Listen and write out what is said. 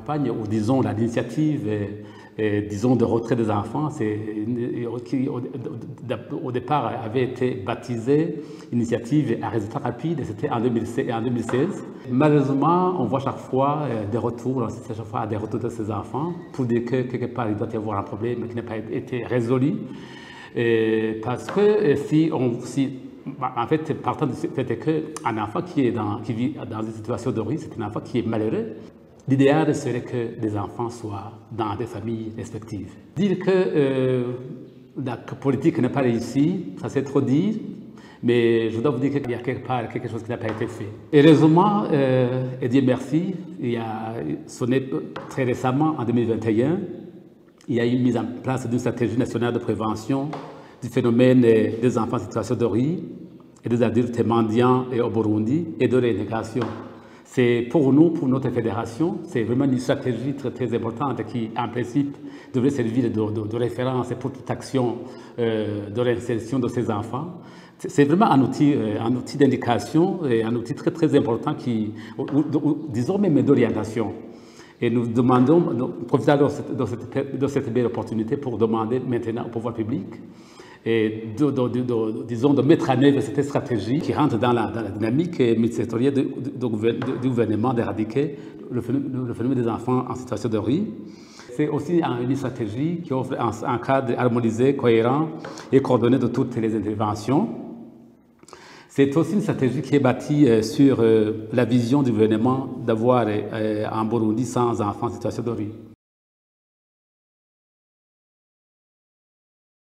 campagne, ou disons l'initiative, disons de retrait des enfants, qui au départ avait été baptisée initiative à résultat rapide, c'était en 2016. Malheureusement, on voit chaque fois des retours, chaque fois des retours de ces enfants pour dire que quelque part il doit y avoir un problème qui n'a pas été résolu. Parce que en fait, partant du fait qu'un enfant qui vit dans une situation de risque, c'est un enfant qui est malheureux. L'idéal serait que les enfants soient dans des familles respectives. Dire que la politique n'a pas réussi, ça c'est trop dire, mais je dois vous dire qu'il y a quelque part quelque chose qui n'a pas été fait. Heureusement, et Dieu merci, il y a sonné très récemment, en 2021, il y a eu une mise en place d'une stratégie nationale de prévention du phénomène des enfants en situation de riz et des adultes mendiants au Burundi et de réintégration. C'est pour nous, pour notre fédération, c'est vraiment une stratégie très, très importante qui, en principe, devrait servir de référence pour toute action de réinsertion de ces enfants. C'est vraiment un outil d'indication et un outil très, très important disons même d'orientation. Et nous demandons, nous profitons de cette belle opportunité pour demander maintenant au pouvoir public et disons, de mettre en œuvre cette stratégie qui rentre dans la dynamique multisectorielle du gouvernement d'éradiquer le phénomène des enfants en situation de riz. C'est aussi une stratégie qui offre un cadre harmonisé, cohérent et coordonné de toutes les interventions. C'est aussi une stratégie qui est bâtie sur la vision du gouvernement d'avoir un Burundi sans enfants en situation de riz.